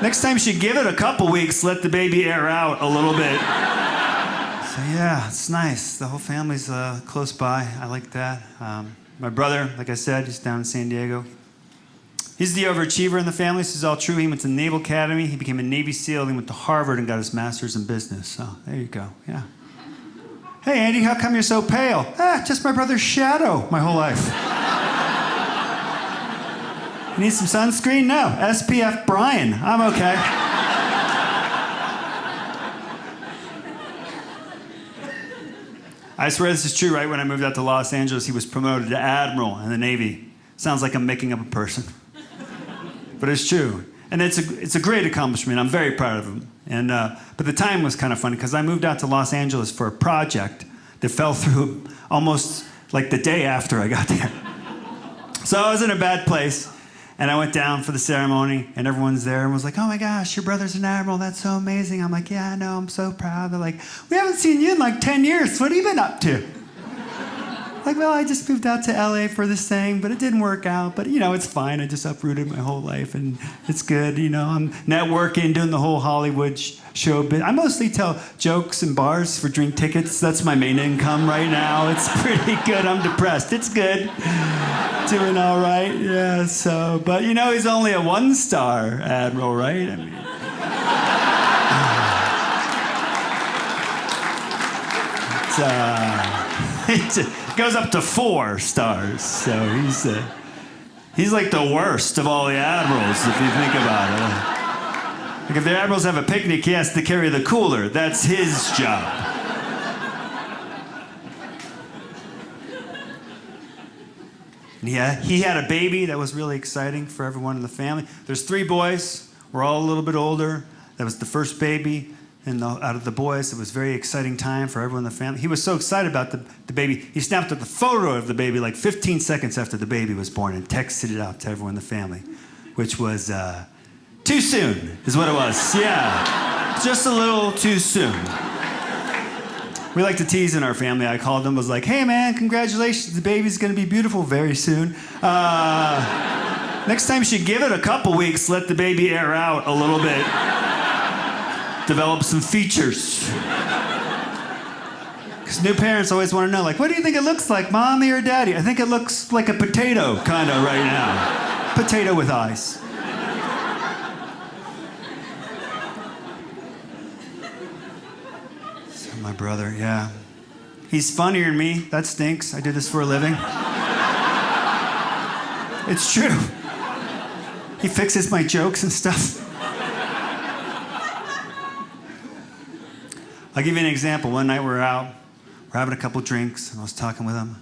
Next time you should give it a couple weeks, let the baby air out a little bit. So yeah, it's nice. The whole family's close by. I like that. My brother, like I said, he's down in San Diego. He's the overachiever in the family. This is all true. He went to the Naval Academy. He became a Navy SEAL. He went to Harvard and got his master's in business. So there you go. Yeah. Hey, Andy, how come you're so pale? Just my brother's shadow my whole life. You need some sunscreen? No. SPF Brian. I'm okay. I swear this is true, right? When I moved out to Los Angeles, he was promoted to admiral in the Navy. Sounds like I'm making up a person. But it's true. And it's a great accomplishment. I'm very proud of him. And but the time was kind of funny because I moved out to Los Angeles for a project that fell through almost like the day after I got there. So I was in a bad place. And I went down for the ceremony, and everyone's there and was like, oh my gosh, your brother's an admiral. That's so amazing. I'm like, yeah, I know. I'm so proud. They're like, we haven't seen you in like 10 years. What have you been up to? Like, well, I just moved out to LA for this thing, but it didn't work out. But, you know, it's fine. I just uprooted my whole life, and it's good. You know, I'm networking, doing the whole Hollywood show bit. I mostly tell jokes in bars for drink tickets. That's my main income right now. It's pretty good. I'm depressed. It's good. Doing all right, yeah, so, but you know, he's only a one-star admiral, right? I mean, it goes up to 4 stars, so he's like the worst of all the admirals, if you think about it. Like if the admirals have a picnic, he has to carry the cooler. That's his job. Yeah, he had a baby. That was really exciting for everyone in the family. There's 3 boys. We're all a little bit older. That was the first baby. And out of the boys, it was a very exciting time for everyone in the family. He was so excited about the baby, he snapped up the photo of the baby like 15 seconds after the baby was born and texted it out to everyone in the family, which was too soon, is what it was. Yeah, just a little too soon. We like to tease in our family. I called him, was like, hey man, congratulations, the baby's gonna be beautiful very soon. Next time you should give it a couple weeks, let the baby air out a little bit. Develop some features. Because new parents always want to know, like, what do you think it looks like, mommy or daddy? I think it looks like a potato, kind of, right now. Potato with eyes. So my brother, yeah. He's funnier than me. That stinks. I did this for a living. It's true. He fixes my jokes and stuff. I'll give you an example. One night we're out, we're having a couple drinks, and I was talking with him.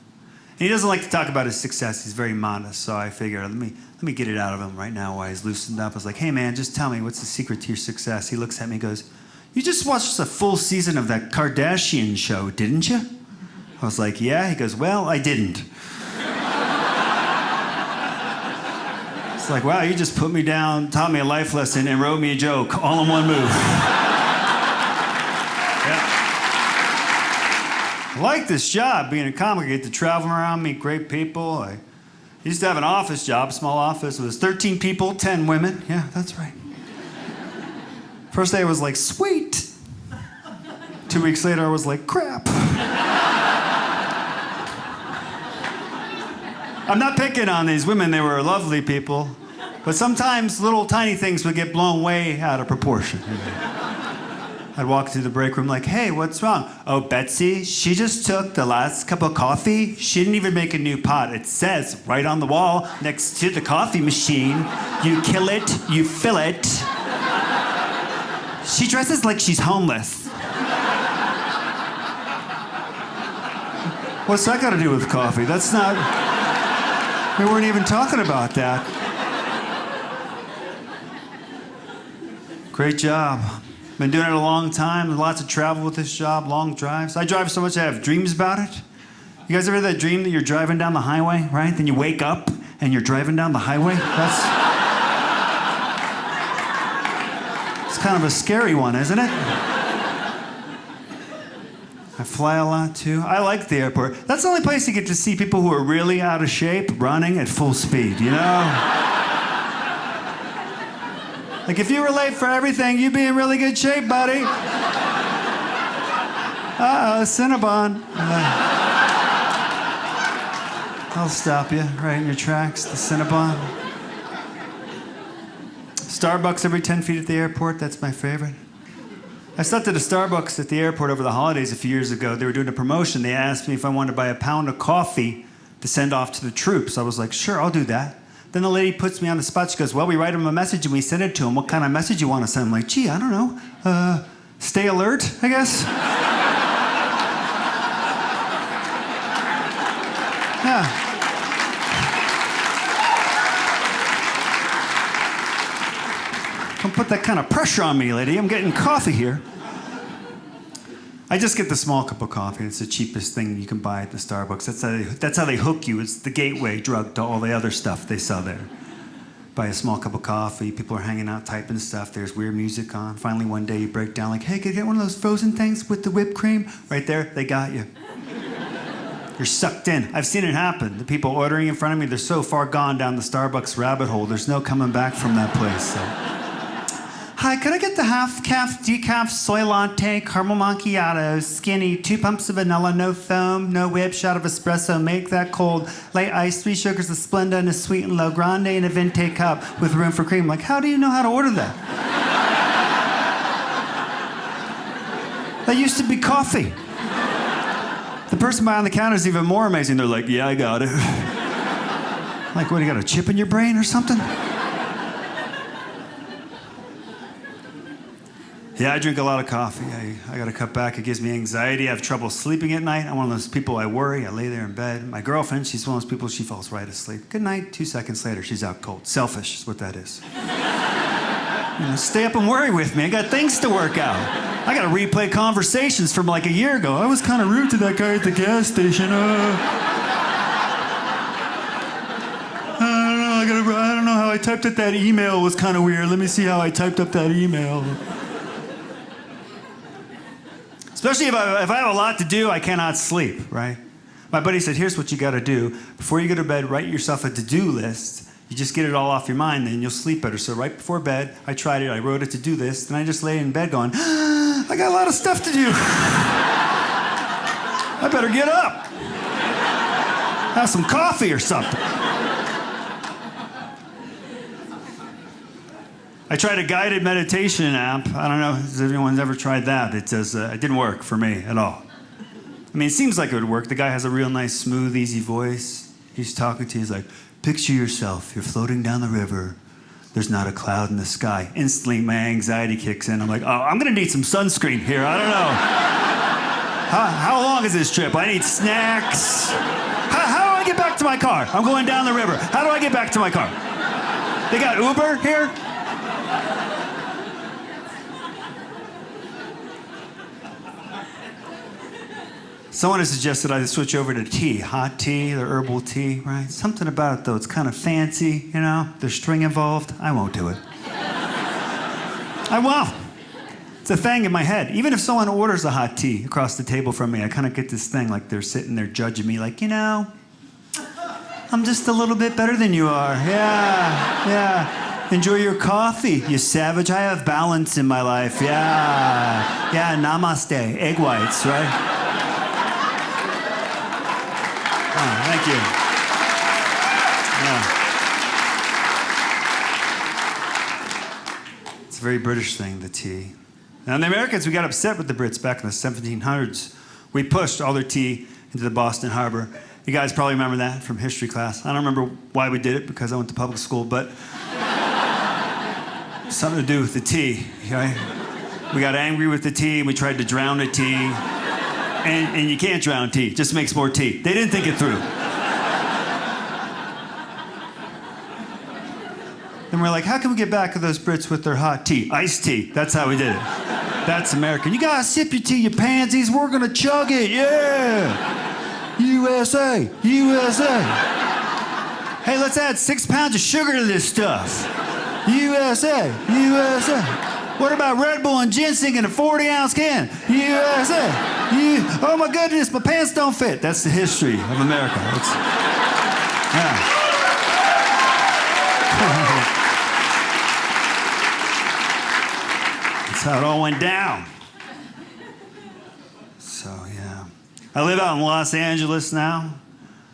And he doesn't like to talk about his success. He's very modest, so I figured, let me get it out of him right now while he's loosened up. I was like, hey man, just tell me, what's the secret to your success? He looks at me and goes, you just watched a full season of that Kardashian show, didn't you? I was like, yeah. He goes, well, I didn't. It's like, wow, you just put me down, taught me a life lesson, and wrote me a joke all in one move. I like this job, being a comic. I get to travel around, meet great people. I used to have an office job, small office. It was 13 people, 10 women. Yeah, that's right. First day I was like, sweet. 2 weeks later I was like, crap. I'm not picking on these women. They were lovely people. But sometimes little tiny things would get blown way out of proportion. I'd walk through the break room like, hey, what's wrong? Oh, Betsy, she just took the last cup of coffee. She didn't even make a new pot. It says right on the wall next to the coffee machine, you kill it, you fill it. She dresses like she's homeless. What's that got to do with coffee? That's not... We weren't even talking about that. Great job. Been doing it a long time. Lots of travel with this job, long drives. I drive so much I have dreams about it. You guys ever had that dream that you're driving down the highway, right? Then you wake up and you're driving down the highway? It's kind of a scary one, isn't it? I fly a lot too. I like the airport. That's the only place you get to see people who are really out of shape running at full speed, you know? Like, if you were late for everything, you'd be in really good shape, buddy. Uh-oh, Cinnabon. I'll stop you right in your tracks, the Cinnabon. Starbucks every 10 feet at the airport, that's my favorite. I stopped at a Starbucks at the airport over the holidays a few years ago. They were doing a promotion. They asked me if I wanted to buy a pound of coffee to send off to the troops. I was like, sure, I'll do that. Then the lady puts me on the spot. She goes, well, we write them a message and we send it to them. What kind of message you want to send? I'm like, gee, I don't know. Stay alert, I guess. Yeah. Don't put that kind of pressure on me, lady. I'm getting coffee here. I just get the small cup of coffee. It's the cheapest thing you can buy at the Starbucks. That's how they hook you. It's the gateway drug to all the other stuff they sell there. Buy a small cup of coffee. People are hanging out, typing stuff. There's weird music on. Finally, one day you break down like, hey, could I get one of those frozen things with the whipped cream? Right there, they got you. You're sucked in. I've seen it happen. The people ordering in front of me, they're so far gone down the Starbucks rabbit hole, there's no coming back from that place. So. Hi, could I get the half-calf decaf soy latte, caramel macchiato, skinny, 2 pumps of vanilla, no foam, no whip, shot of espresso, make that cold, light ice, 3 sugars of Splenda, and a sweet and low grande in a venti cup with room for cream. Like, how do you know how to order that? That used to be coffee. The person behind the counter is even more amazing. They're like, yeah, I got it. Like, what, you got a chip in your brain or something? Yeah, I drink a lot of coffee. I got to cut back. It gives me anxiety. I have trouble sleeping at night. I'm one of those people, I worry. I lay there in bed. My girlfriend, she's one of those people, she falls right asleep. Good night. 2 seconds later, she's out cold. Selfish is what that is. You know, stay up and worry with me. I got things to work out. I got to replay conversations from like a year ago. I was kind of rude to that guy at the gas station. I don't know how I typed up that email. It was kind of weird. Let me see how I typed up that email. Especially if I have a lot to do, I cannot sleep, right? My buddy said, here's what you got to do. Before you go to bed, write yourself a to-do list. You just get it all off your mind, then you'll sleep better. So right before bed, I tried it. I wrote a to-do list, and I just lay in bed going, I got a lot of stuff to do. I better get up. Have some coffee or something. I tried a guided meditation app. I don't know if anyone's ever tried that. It didn't work for me at all. I mean, it seems like it would work. The guy has a real nice, smooth, easy voice. He's talking to you. He's like, picture yourself. You're floating down the river. There's not a cloud in the sky. Instantly, my anxiety kicks in. I'm like, oh, I'm going to need some sunscreen here. I don't know. How long is this trip? I need snacks. How do I get back to my car? I'm going down the river. How do I get back to my car? They got Uber here? Someone has suggested I switch over to tea, hot tea, the herbal tea, right? Something about it, though. It's kind of fancy, you know? There's string involved. I won't do it. I won't. It's a thing in my head. Even if someone orders a hot tea across the table from me, I kind of get this thing like they're sitting there judging me like, you know, I'm just a little bit better than you are. Yeah. Enjoy your coffee, you savage. I have balance in my life. Yeah, namaste. Egg whites, right? Oh, thank you. Yeah. It's a very British thing, the tea. Now, the Americans, we got upset with the Brits back in the 1700s. We pushed all their tea into the Boston Harbor. You guys probably remember that from history class. I don't remember why we did it, because I went to public school, but something to do with the tea, right? We got angry with the tea, and we tried to drown the tea. And you can't drown tea. It just makes more tea. They didn't think it through. And we're like, how can we get back at those Brits with their hot tea? Iced tea. That's how we did it. That's American. You gotta sip your tea, you pansies. We're gonna chug it. Yeah. USA. USA. Hey, let's add 6 pounds of sugar to this stuff. USA. USA. What about Red Bull and ginseng in a 40-ounce can? USA. Oh my goodness, my pants don't fit. That's the history of America. Yeah. how it all went down. So, yeah. I live out in Los Angeles now.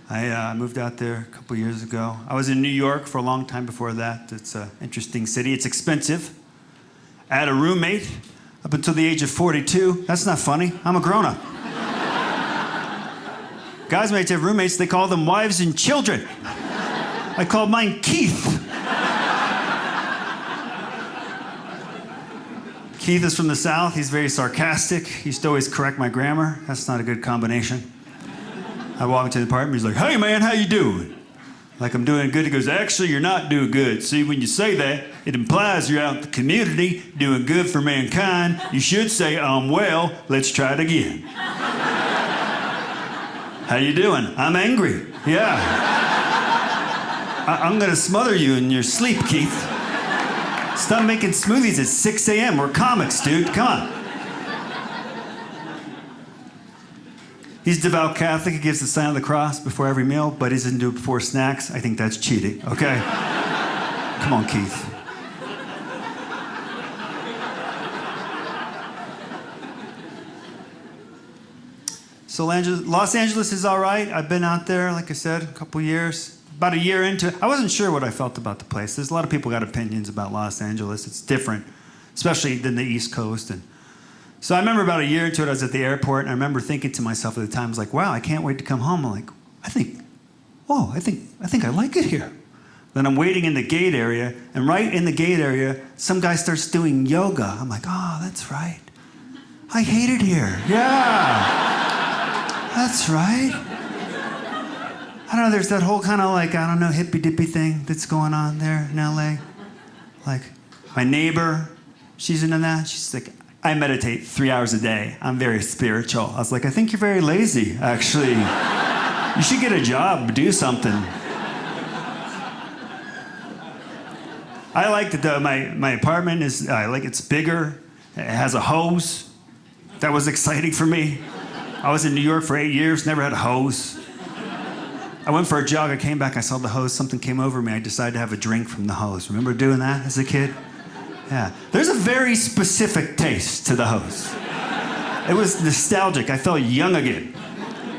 I moved out there a couple years ago. I was in New York for a long time before that. It's an interesting city. It's expensive. I had a roommate up until the age of 42. That's not funny. I'm a grown-up. Guys might have roommates, they call them wives and children. I called mine Keith. Keith is from the South. He's very sarcastic. He used to always correct my grammar. That's not a good combination. I walk into the apartment, he's like, "Hey man, how you doing?" Like I'm doing good. He goes, "Actually, you're not doing good. See, when you say that, it implies you're out in the community doing good for mankind. You should say, well, let's try it again." "How you doing?" "I'm angry." "Yeah. I'm gonna smother you in your sleep, Keith. Stop making smoothies at 6 a.m. We're comics, dude. Come on." He's devout Catholic. He gives the sign of the cross before every meal, but he doesn't do it before snacks. I think that's cheating, okay? Come on, Keith. So Los Angeles is all right. I've been out there, like I said, a couple years. About a year into it, I wasn't sure what I felt about the place. There's a lot of people got opinions about Los Angeles. It's different, especially than the East Coast. And so I remember about a year into it, I was at the airport, and I remember thinking to myself at the time, I was like, wow, I can't wait to come home. I'm like, I think I like it here. Then I'm waiting in the gate area, and right in the gate area, some guy starts doing yoga. I'm like, oh, that's right. I hate it here. Yeah, that's right. I don't know, there's that whole kind of like, I don't know, hippy-dippy thing that's going on there in LA. Like, my neighbor, she's into that. She's like, I meditate 3 hours a day. I'm very spiritual. I was like, I think you're very lazy, actually. You should get a job, do something. I like that my apartment is, it's bigger. It has a hose. That was exciting for me. I was in New York for 8 years, never had a hose. I went for a jog, I came back, I saw the hose, something came over me, I decided to have a drink from the hose. Remember doing that as a kid? Yeah. There's a very specific taste to the hose. It was nostalgic, I felt young again.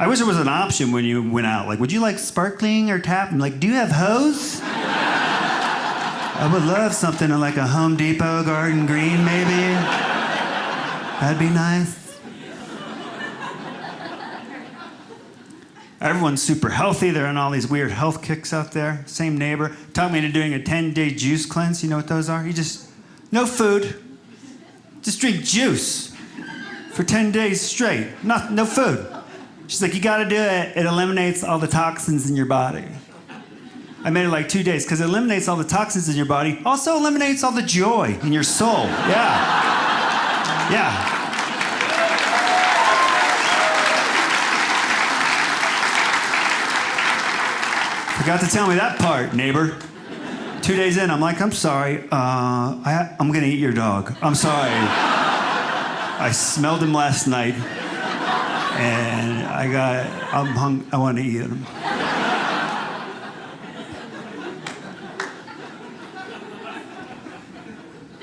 I wish there was an option when you went out, like, would you like sparkling or tap? I'm like, do you have hose? I would love something in like a Home Depot, Garden Green, maybe. That'd be nice. Everyone's super healthy. They're on all these weird health kicks out there. Same neighbor taught me into doing a 10-day juice cleanse. You know what those are? You just, no food. Just drink juice for 10 days straight. No food. She's like, you gotta do it. It eliminates all the toxins in your body. I made it like 2 days because it eliminates all the toxins in your body. Also eliminates all the joy in your soul. Yeah. Yeah. Forgot to tell me that part, neighbor. 2 days in, I'm like, I'm sorry. I'm gonna eat your dog. I'm sorry. I smelled him last night, and I want to eat him.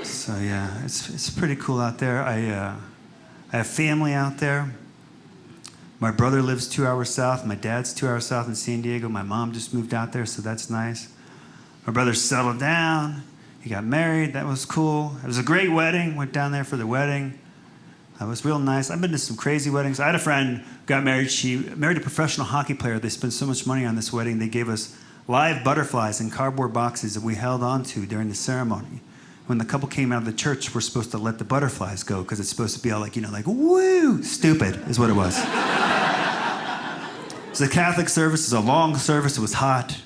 So yeah, it's pretty cool out there. I have family out there. My brother lives 2 hours south. My dad's 2 hours south in San Diego. My mom just moved out there, so that's nice. My brother settled down. He got married. That was cool. It was a great wedding. Went down there for the wedding. It was real nice. I've been to some crazy weddings. I had a friend who got married. She married a professional hockey player. They spent so much money on this wedding. They gave us live butterflies in cardboard boxes that we held on to during the ceremony. When the couple came out of the church, we're supposed to let the butterflies go because it's supposed to be all like, like, woo, stupid is what it was. It was a Catholic service. It was a long service. It was hot. A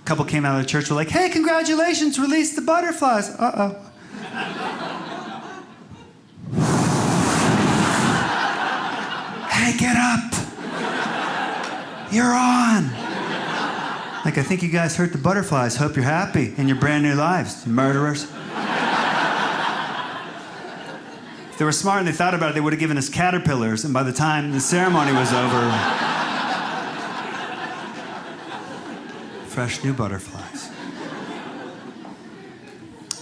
couple came out of the church. Were like, hey, congratulations, release the butterflies. Uh-oh. Hey, get up. You're on. Like, I think you guys hurt the butterflies. Hope you're happy in your brand new lives, murderers. If they were smart and they thought about it, they would have given us caterpillars, and by the time the ceremony was over, fresh new butterflies.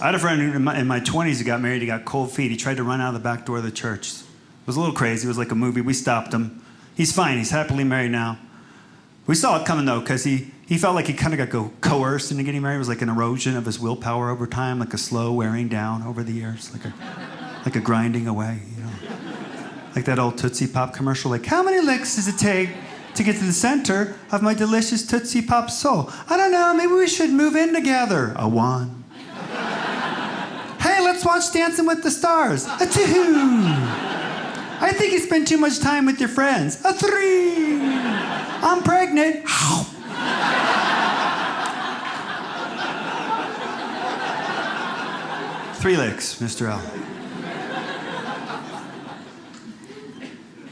I had a friend in my 20s who got married. He got cold feet. He tried to run out of the back door of the church. It was a little crazy. It was like a movie. We stopped him. He's fine. He's happily married now. We saw it coming, though, because he felt like he kind of got coerced into getting married. It was like an erosion of his willpower over time, like a slow wearing down over the years, like a grinding away, you know. Like that old Tootsie Pop commercial, like, how many licks does it take to get to the center of my delicious Tootsie Pop soul? I don't know, maybe we should move in together. A 1. Hey, let's watch Dancing with the Stars. A 2. I think you spend too much time with your friends. A 3. I'm pregnant. 3 licks, Mr. L.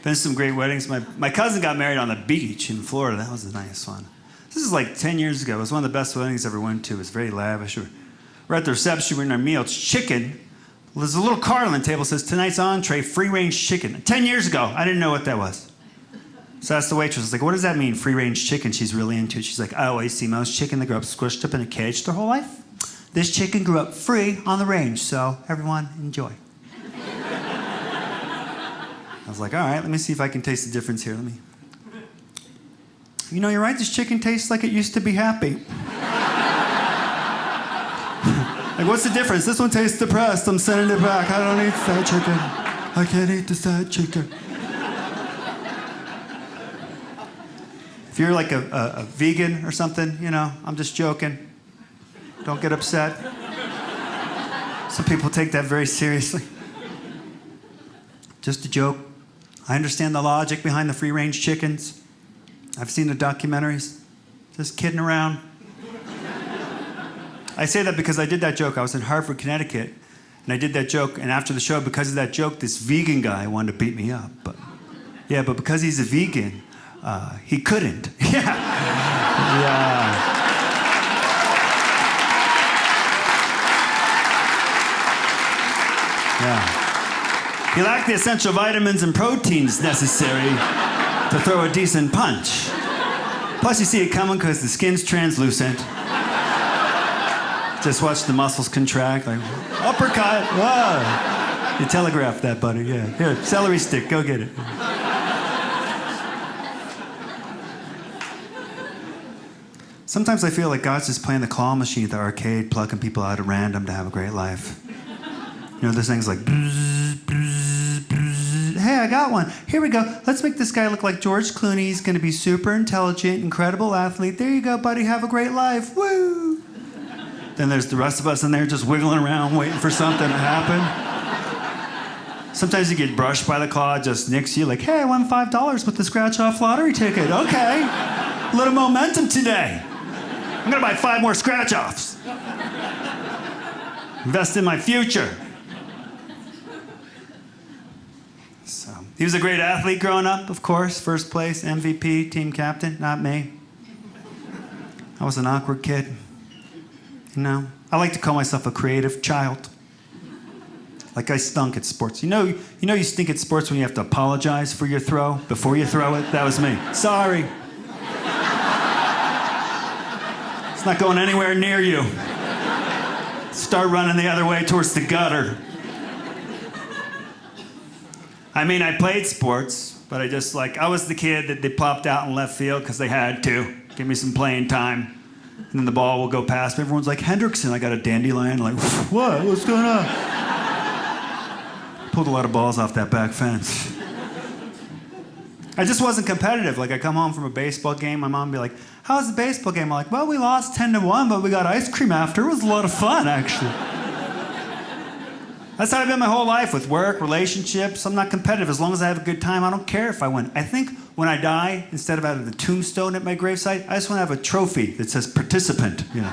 Been to some great weddings. My cousin got married on the beach in Florida. That was a nice one. This is like 10 years ago. It was one of the best weddings I ever went to. It was very lavish. We're at the reception. We're in our meal. It's chicken. There's a little card on the table that says, tonight's entree, free-range chicken. 10 years ago, I didn't know what that was. So I asked the waitress, I was like, what does that mean, free-range chicken? She's really into it. She's like, I always see most chicken that grew up squished up in a cage their whole life. This chicken grew up free on the range, so everyone enjoy. I was like, all right, let me see if I can taste the difference here. You know, you're right, this chicken tastes like it used to be happy. Like, what's the difference? This one tastes depressed. I'm sending it back. I don't eat sad chicken. I can't eat the sad chicken. If you're like a vegan or something, you know, I'm just joking. Don't get upset. Some people take that very seriously. Just a joke. I understand the logic behind the free-range chickens. I've seen the documentaries. Just kidding around. I say that because I did that joke. I was in Hartford, Connecticut, and I did that joke, and after the show, because of that joke, this vegan guy wanted to beat me up. But because he's a vegan, he couldn't. Yeah. He lacked the essential vitamins and proteins necessary to throw a decent punch. Plus, you see it coming because the skin's translucent. Just watch the muscles contract, like, uppercut, whoa. You telegraphed that, buddy, yeah. Here, celery stick, go get it. Sometimes I feel like God's just playing the claw machine at the arcade, plucking people out at random to have a great life. You know, there's things like, bzz, bzz, bzz. Hey, I got one. Here we go. Let's make this guy look like George Clooney. He's going to be super intelligent, incredible athlete. There you go, buddy. Have a great life. Woo! Then there's the rest of us in there just wiggling around, waiting for something to happen. Sometimes you get brushed by the claw, just nicks you, like, hey, I won $5 with the scratch-off lottery ticket. Okay. A little momentum today. I'm going to buy 5 more scratch-offs. Invest in my future. So, he was a great athlete growing up, of course. First place, MVP, team captain, not me. I was an awkward kid. You know, I like to call myself a creative child. Like I stunk at sports. You know you stink at sports when you have to apologize for your throw before you throw it? That was me. Sorry. It's not going anywhere near you. Start running the other way towards the gutter. I mean, I played sports, but I was the kid that they plopped out in left field because they had to. Give me some playing time. And then the ball will go past me. Everyone's like, Hendrickson. I got a dandelion. Like, what? What's going on? Pulled a lot of balls off that back fence. I just wasn't competitive. Like, I come home from a baseball game. My mom would be like, how was the baseball game? I'm like, well, we lost 10-1, but we got ice cream after. It was a lot of fun, actually. That's how I've been my whole life with work, relationships. I'm not competitive. As long as I have a good time, I don't care if I win. I think when I die, instead of having the tombstone at my gravesite, I just want to have a trophy that says participant, you know.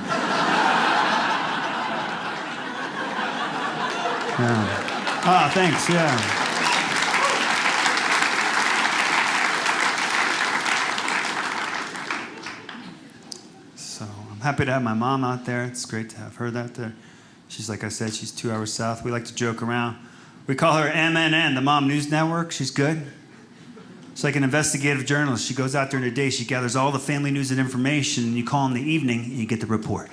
Yeah. Ah, thanks, yeah. So I'm happy to have my mom out there. It's great to have her out there. She's, like I said, she's 2 hours south. We like to joke around. We call her MNN, the Mom News Network. She's good. She's like an investigative journalist. She goes out during the day, she gathers all the family news and information, and you call in the evening, and you get the report.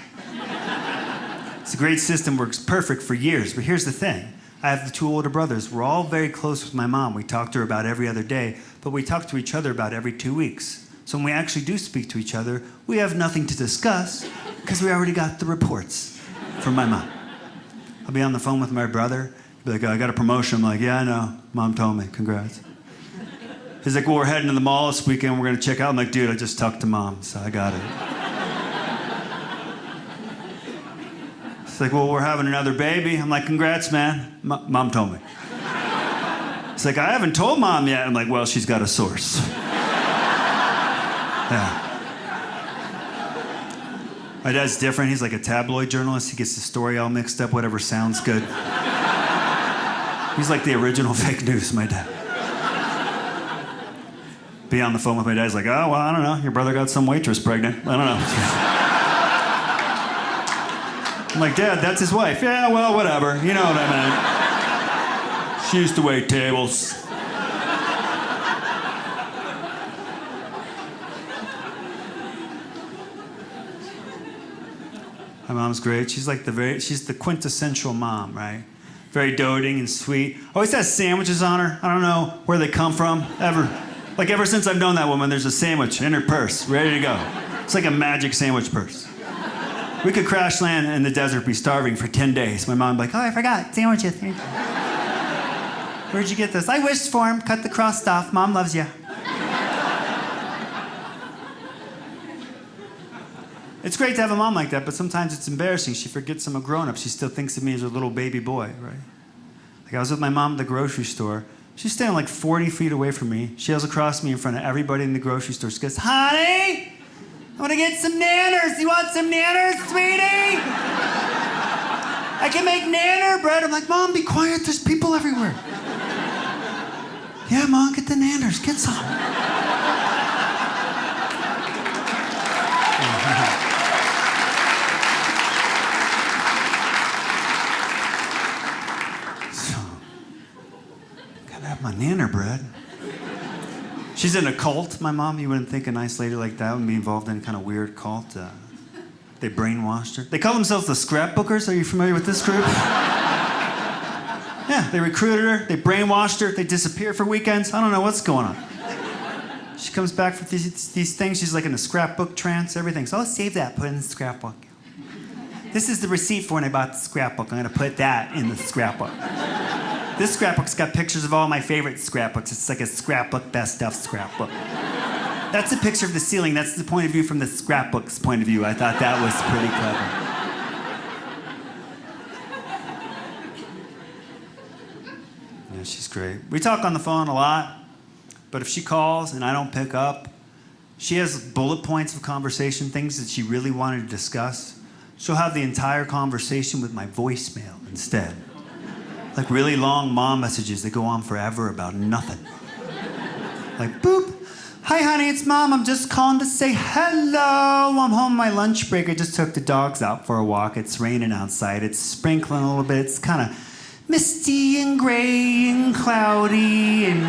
It's a great system, works perfect for years. But here's the thing. I have the 2 older brothers. We're all very close with my mom. We talk to her about every other day, but we talk to each other about every 2 weeks. So when we actually do speak to each other, we have nothing to discuss because we already got the reports from my mom. I'll be on the phone with my brother. He'll be like, "Oh, I got a promotion." I'm like, "Yeah, I know. Mom told me. Congrats." He's like, "Well, we're heading to the mall this weekend. We're going to check out." I'm like, "Dude, I just talked to Mom, so I got it." He's like, "Well, we're having another baby." I'm like, "Congrats, man. Mom told me." He's like, "I haven't told Mom yet." I'm like, "Well, she's got a source." Yeah. My dad's different. He's like a tabloid journalist. He gets the story all mixed up, whatever sounds good. He's like the original fake news, my dad. Be on the phone with my dad. He's like, "Oh, well, I don't know. Your brother got some waitress pregnant. I don't know." I'm like, "Dad, that's his wife." "Yeah, well, whatever. You know what I meant. She used to wait tables." My mom's great. She's like she's the quintessential mom, right? Very doting and sweet. Always has sandwiches on her. I don't know where they come from. Ever since I've known that woman, there's a sandwich in her purse, ready to go. It's like a magic sandwich purse. We could crash land in the desert, be starving for 10 days. My mom would be like, "Oh, I forgot, sandwiches." "Where'd you get this?" "I wished for him, cut the crust off. Mom loves you." It's great to have a mom like that, but sometimes it's embarrassing. She forgets I'm a grown-up. She still thinks of me as a little baby boy, right? Like I was with my mom at the grocery store. She's standing like 40 feet away from me. She yells across me in front of everybody in the grocery store. She goes, "Honey, I want to get some nanners. You want some nanners, sweetie? I can make nanner bread." I'm like, "Mom, be quiet. There's people everywhere." "Yeah, Mom, get the nanners. Get some." My nanner bread. She's in a cult, my mom. You wouldn't think a nice lady like that would be involved in a kind of weird cult. They brainwashed her. They call themselves the Scrapbookers. Are you familiar with this group? Yeah, they recruited her. They brainwashed her. They disappear for weekends. I don't know what's going on. She comes back for these things. She's like in a scrapbook trance, everything. So I'll save that, put it in the scrapbook. This is the receipt for when I bought the scrapbook. I'm going to put that in the scrapbook. This scrapbook's got pictures of all my favorite scrapbooks. It's like a scrapbook best of scrapbook. That's a picture of the ceiling. That's the point of view from the scrapbook's point of view. I thought that was pretty clever. Yeah, she's great. We talk on the phone a lot, but if she calls and I don't pick up, she has bullet points of conversation, things that she really wanted to discuss. She'll have the entire conversation with my voicemail instead. Like really long mom messages that go on forever about nothing. Like, boop. "Hi, honey, it's Mom. I'm just calling to say hello. I'm home on my lunch break. I just took the dogs out for a walk. It's raining outside. It's sprinkling a little bit. It's kind of misty and gray and cloudy. And,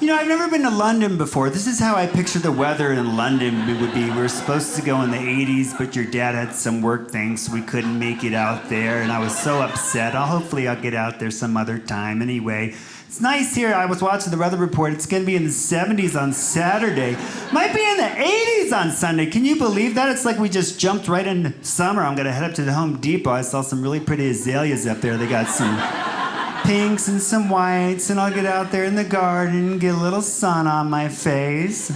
you know, I've never been to London before. This is how I picture the weather in London would be. We were supposed to go in the 80s, but your dad had some work things, so we couldn't make it out there. And I was so upset. Hopefully I'll get out there some other time. Anyway, it's nice here. I was watching the weather report. It's going to be in the 70s on Saturday. Might be in the 80s on Sunday. Can you believe that? It's like we just jumped right into summer. I'm going to head up to the Home Depot. I saw some really pretty azaleas up there. They got some pinks and some whites, and I'll get out there in the garden and get a little sun on my face.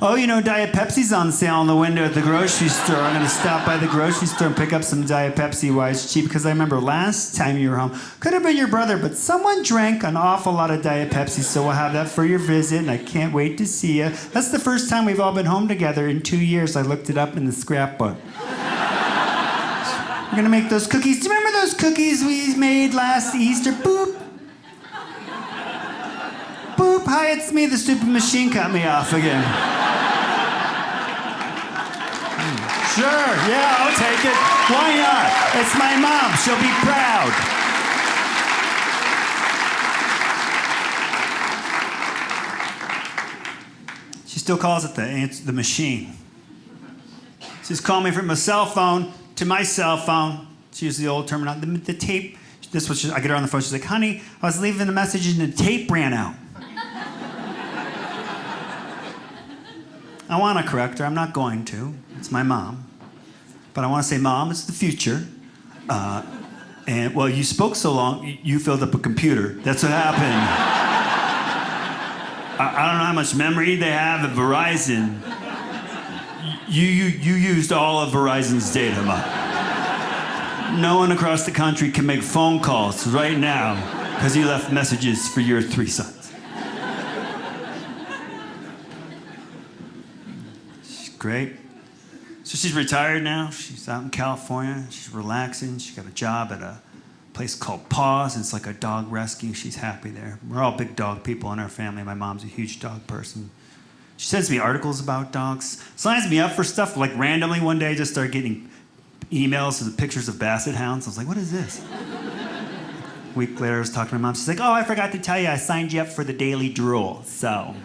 Oh, you know, Diet Pepsi's on sale in the window at the grocery store. I'm going to stop by the grocery store and pick up some Diet Pepsi while it's cheap, because I remember last time you were home, could have been your brother, but someone drank an awful lot of Diet Pepsi, so we'll have that for your visit, and I can't wait to see you. That's the first time we've all been home together in 2 years. I looked it up in the scrapbook. We're going to make those cookies. Do you remember those cookies we made last Easter? Boop. Boop. Hi, it's me. The stupid machine cut me off again. Sure, yeah, I'll take it. Why not? It's my mom. She'll be proud. She still calls it the machine. She's calling me from a cell phone to my cell phone She used the old terminology. The tape, I get her on the phone. She's like, honey, I was leaving a message and the tape ran out. I want to correct her. I'm not going to. It's my mom. But I want to say, Mom, it's the future. And, well, you spoke so long, you filled up a computer. That's what happened. I don't know how much memory they have at Verizon. You used all of Verizon's data, Mom. No one across the country can make phone calls right now because you left messages for your 3 sons. Great. So she's retired now. She's out in California. She's relaxing. She got a job at a place called Paws. And it's like a dog rescue. She's happy there. We're all big dog people in our family. My mom's a huge dog person. She sends me articles about dogs. Signs me up for stuff. Like randomly one day I just started getting emails with pictures of basset hounds. I was like, what is this? A week later I was talking to my mom. She's like, oh, I forgot to tell you I signed you up for the Daily Drool. So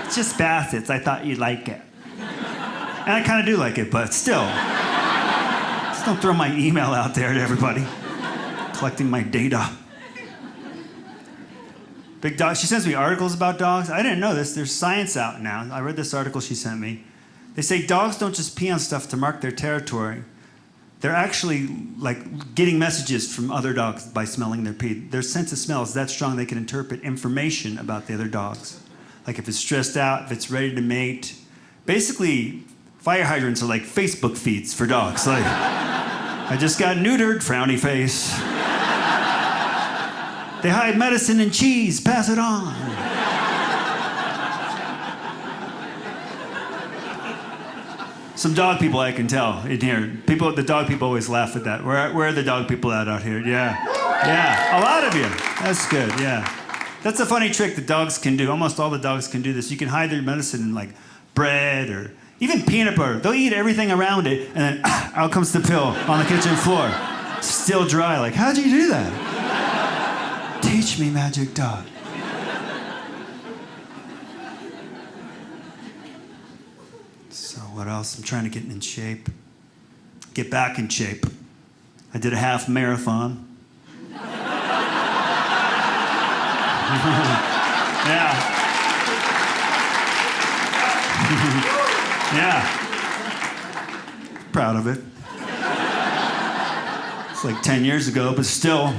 it's just bassets. I thought you'd like it. And I kind of do like it, but still. Just don't throw my email out there to everybody. Collecting my data. Big dog. She sends me articles about dogs. I didn't know this. There's science out now. I read this article she sent me. They say dogs don't just pee on stuff to mark their territory. They're actually like getting messages from other dogs by smelling their pee. Their sense of smell is that strong they can interpret information about the other dogs. Like if it's stressed out, if it's ready to mate. Basically, fire hydrants are like Facebook feeds for dogs. Like, I just got neutered, frowny face. They hide medicine in cheese, pass it on. Some dog people I can tell in here. The dog people always laugh at that. Where are the dog people out here? Yeah, a lot of you. That's good, yeah. That's a funny trick that dogs can do. Almost all the dogs can do this. You can hide their medicine in like bread or even peanut butter. They'll eat everything around it, and then out comes the pill on the kitchen floor. Still dry. Like, how'd you do that? Teach me, magic dog. So what else? I'm trying to get in shape. Get back in shape. I did a half marathon. Yeah. Yeah. Proud of it. It's like 10 years ago, but still.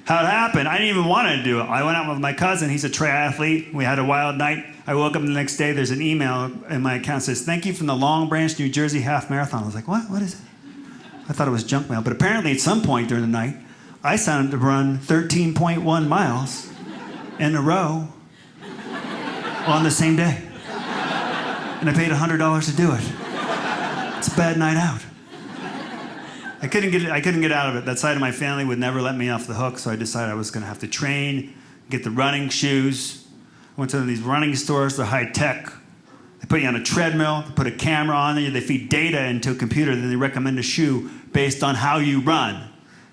How it happened, I didn't even want to do it. I went out with my cousin. He's a triathlete. We had a wild night. I woke up the next day. There's an email in my account that says, thank you from the Long Branch, New Jersey half marathon. I was like, what? What is it? I thought it was junk mail. But apparently at some point during the night, I signed up to run 13.1 miles in a row on the same day. And I paid $100 to do it. It's a bad night out. I couldn't get out of it. That side of my family would never let me off the hook, so I decided I was going to have to train, get the running shoes. I went to these running stores. They're high tech. They put you on a treadmill. They put a camera on you. They feed data into a computer. Then they recommend a shoe based on how you run.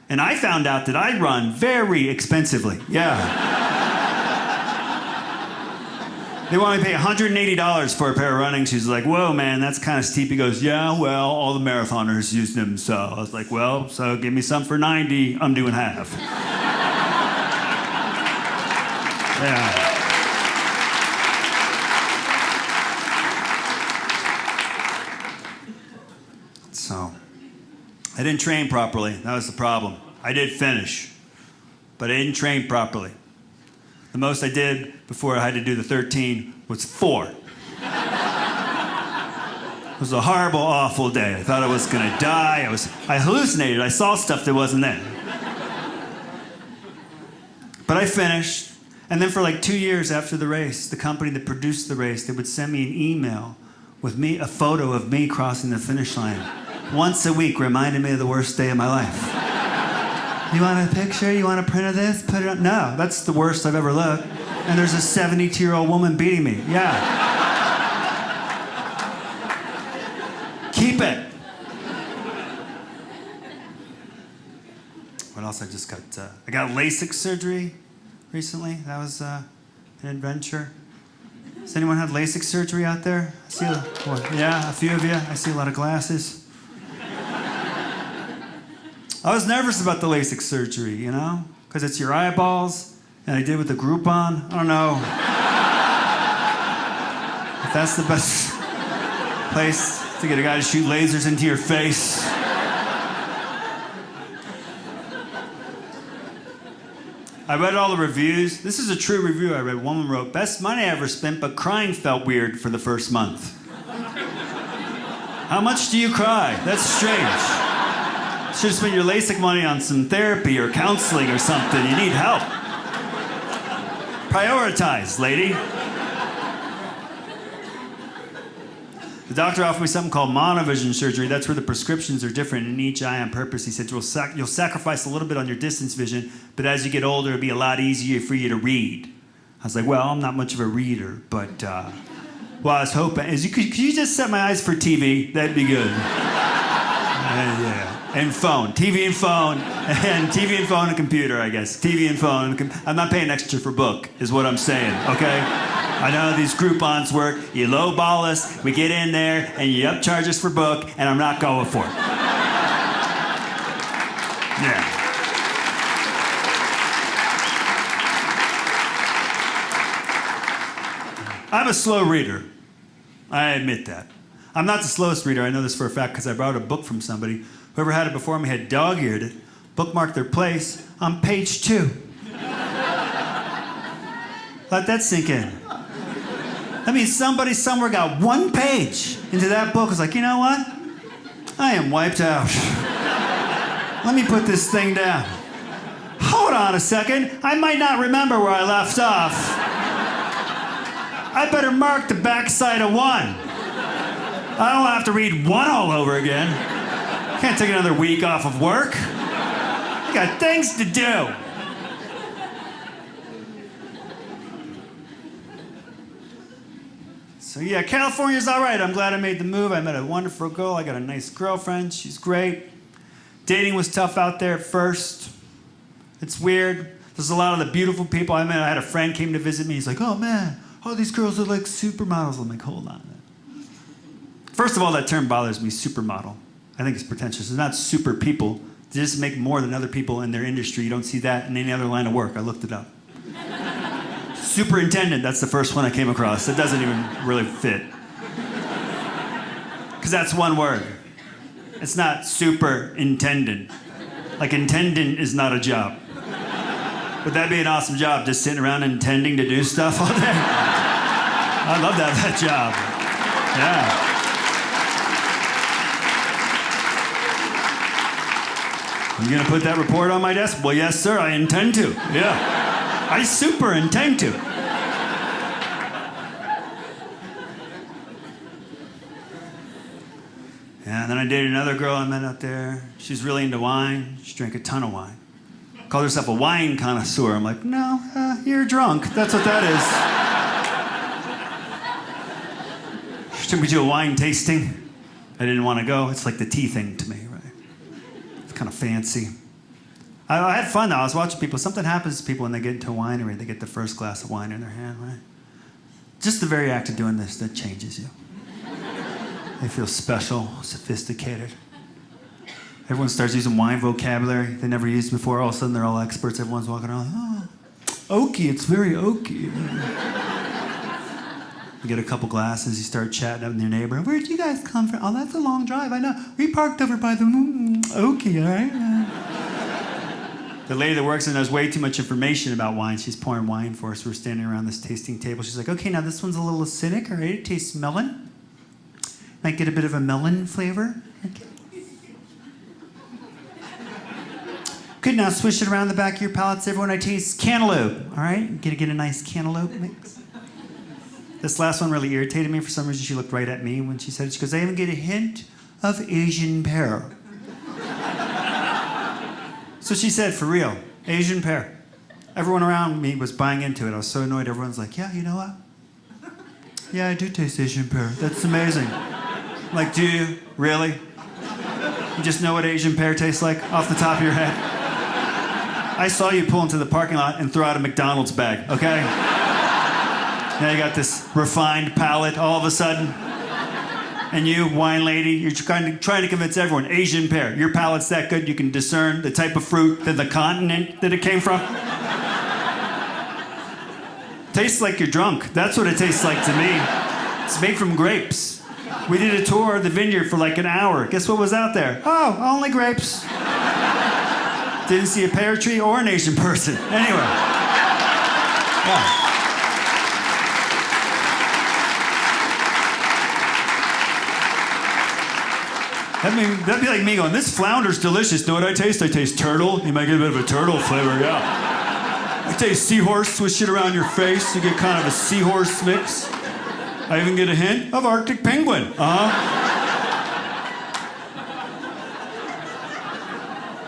And I found out that I run very expensively. Yeah. They want me to pay $180 for a pair of running shoes. Like, whoa, man, that's kind of steep. He goes, yeah, well, all the marathoners use them, so. I was like, well, so give me some for $90. I'm doing half. Yeah. So, I didn't train properly. That was the problem. I did finish, but I didn't train properly. The most I did before I had to do the 13 was 4. It was a horrible, awful day. I thought I was going to die. I hallucinated. I saw stuff that wasn't there. But I finished. And then for like 2 years after the race, the company that produced the race, they would send me an email with a photo of me crossing the finish line. Once a week, reminding me of the worst day of my life. You want a picture? You want a print of this? Put it on. No, that's the worst I've ever looked. And there's a 72-year-old woman beating me. Yeah. Keep it. What else I just got? I got Lasik surgery recently. That was an adventure. Has anyone had Lasik surgery out there? I see yeah, a few of you. I see a lot of glasses. I was nervous about the Lasik surgery, you know? Because it's your eyeballs, and I did with the Groupon. I don't know if that's the best place to get a guy to shoot lasers into your face. I read all the reviews. This is a true review I read. One woman wrote, "Best money I ever spent, but crying felt weird for the first month." How much do you cry? That's strange. Should have spent your LASIK money on some therapy or counseling or something. You need help. Prioritize, lady. The doctor offered me something called Monovision Surgery. That's where the prescriptions are different in each eye on purpose. He said, you'll sacrifice a little bit on your distance vision, but as you get older, it'll be a lot easier for you to read. I was like, well, I'm not much of a reader, but well, I was hoping. Could you just set my eyes for TV? That'd be good. Yeah. And phone. TV and phone. And TV and phone and computer, I guess. TV and phone. I'm not paying extra for book, is what I'm saying, okay? I know how these Groupons work. You lowball us, we get in there, and you upcharge us for book, and I'm not going for it. Yeah. I'm a slow reader. I admit that. I'm not the slowest reader. I know this for a fact because I borrowed a book from somebody. Whoever had it before me had dog-eared it, bookmarked their place on page 2. Let that sink in. That means somebody somewhere got one page into that book, was like, you know what? I am wiped out. Let me put this thing down. Hold on a second. I might not remember where I left off. I better mark the backside of 1. I don't have to read 1 all over again. Can't take another week off of work. I got things to do. So yeah, California's all right. I'm glad I made the move. I met a wonderful girl. I got a nice girlfriend. She's great. Dating was tough out there at first. It's weird. There's a lot of the beautiful people I met. I had a friend came to visit me. He's like, oh man, all these girls are like supermodels. I'm like, hold on. First of all, that term bothers me, supermodel. I think it's pretentious. It's not super people. They just make more than other people in their industry. You don't see that in any other line of work. I looked it up. Superintendent, that's the first one I came across. It doesn't even really fit. Because that's one word. It's not superintendent. Like intendant is not a job. Would that be an awesome job, just sitting around intending to do stuff all day? I'd love to have that job. Yeah. You gonna put that report on my desk? Well, yes, sir, I intend to. Yeah. I super intend to. Yeah, and then I dated another girl I met out there. She's really into wine. She drank a ton of wine. Called herself a wine connoisseur. I'm like, no, you're drunk. That's what that is. She took me to a wine tasting. I didn't want to go. It's like the tea thing to me, right? It's kind of fancy. I had fun, though. I was watching people. Something happens to people when they get into a winery. They get the first glass of wine in their hand, right? Just the very act of doing this, that changes you. They feel special, sophisticated. Everyone starts using wine vocabulary they never used before. All of a sudden, they're all experts. Everyone's walking around, oh, oaky, it's very oaky. You get a couple glasses, you start chatting up with your neighbor. Where'd you guys come from? Oh, that's a long drive, I know. We parked over by the oaky, all right? The lady that works in knows way too much information about wine. She's pouring wine for us. We're standing around this tasting table. She's like, okay, now this one's a little acidic, all right? It tastes melon. Might get a bit of a melon flavor. Okay. Good, now swish it around the back of your palate. Everyone, I taste cantaloupe, all right? Get a nice cantaloupe mix. This last one really irritated me. For some reason, she looked right at me when she said it. She goes, I even get a hint of Asian pear. So she said, for real, Asian pear. Everyone around me was buying into it. I was so annoyed. Everyone's like, yeah, you know what? Yeah, I do taste Asian pear. That's amazing. I'm like, do you? Really? You just know what Asian pear tastes like off the top of your head? I saw you pull into the parking lot and throw out a McDonald's bag, okay? Now you got this refined palate all of a sudden. And you, wine lady, you're trying to convince everyone, Asian pear, your palate's that good, you can discern the type of fruit, the continent that it came from. Tastes like you're drunk. That's what it tastes like to me. It's made from grapes. We did a tour of the vineyard for like an hour. Guess what was out there? Oh, only grapes. Didn't see a pear tree or an Asian person. Anyway. Yeah. That'd be like me going, this flounder's delicious. Know what I taste? I taste turtle. You might get a bit of a turtle flavor, yeah. I taste seahorse. Swish it around your face. You get kind of a seahorse mix. I even get a hint of Arctic penguin. I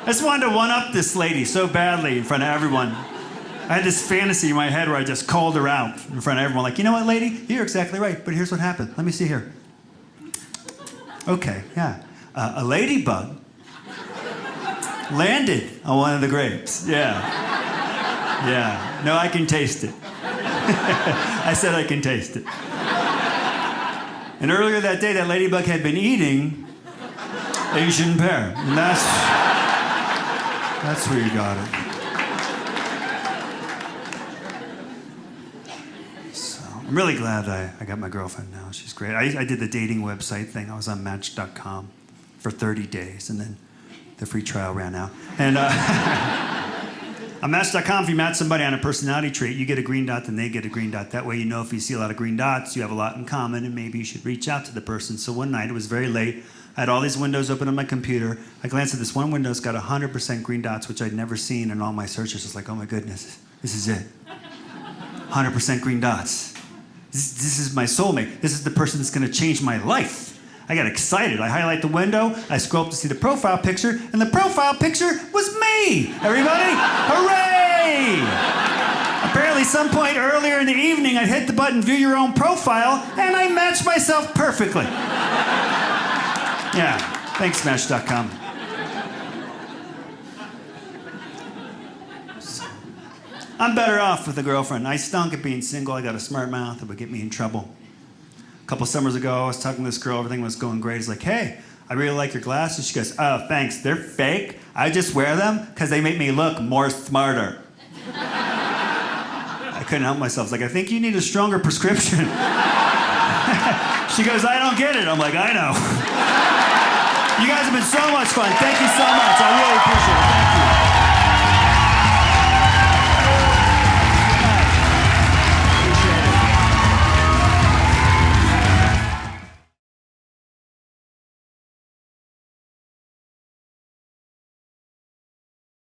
just wanted to one-up this lady so badly in front of everyone. I had this fantasy in my head where I just called her out in front of everyone. Like, you know what, lady? You're exactly right, but here's what happened. Let me see here. Okay, yeah. A ladybug landed on one of the grapes. Yeah. Yeah. No, I can taste it. I said I can taste it. And earlier that day, that ladybug had been eating Asian pear. And that's where you got it. So I'm really glad I got my girlfriend now. She's great. I did the dating website thing. I was on Match.com for 30 days, and then the free trial ran out. And on Match.com, if you match somebody on a personality trait, you get a green dot, then they get a green dot. That way you know if you see a lot of green dots, you have a lot in common, and maybe you should reach out to the person. So one night, it was very late. I had all these windows open on my computer. I glanced at this one window. It's got 100% green dots, which I'd never seen in all my searches. I was like, oh my goodness, this is it. 100% green dots. This is my soulmate. This is the person that's going to change my life. I got excited. I highlight the window. I scroll up to see the profile picture, and the profile picture was me. Everybody, hooray! Apparently, some point earlier in the evening, I hit the button, view your own profile, and I matched myself perfectly. Yeah, thanks, Match.com. So, I'm better off with a girlfriend. I stunk at being single. I got a smart mouth that would get me in trouble. A couple summers ago, I was talking to this girl. Everything was going great. It's like, hey, I really like your glasses. She goes, oh, thanks. They're fake. I just wear them because they make me look more smarter. I couldn't help myself. I was like, I think you need a stronger prescription. She goes, I don't get it. I'm like, I know. You guys have been so much fun. Thank you so much. I really appreciate it. Thank you.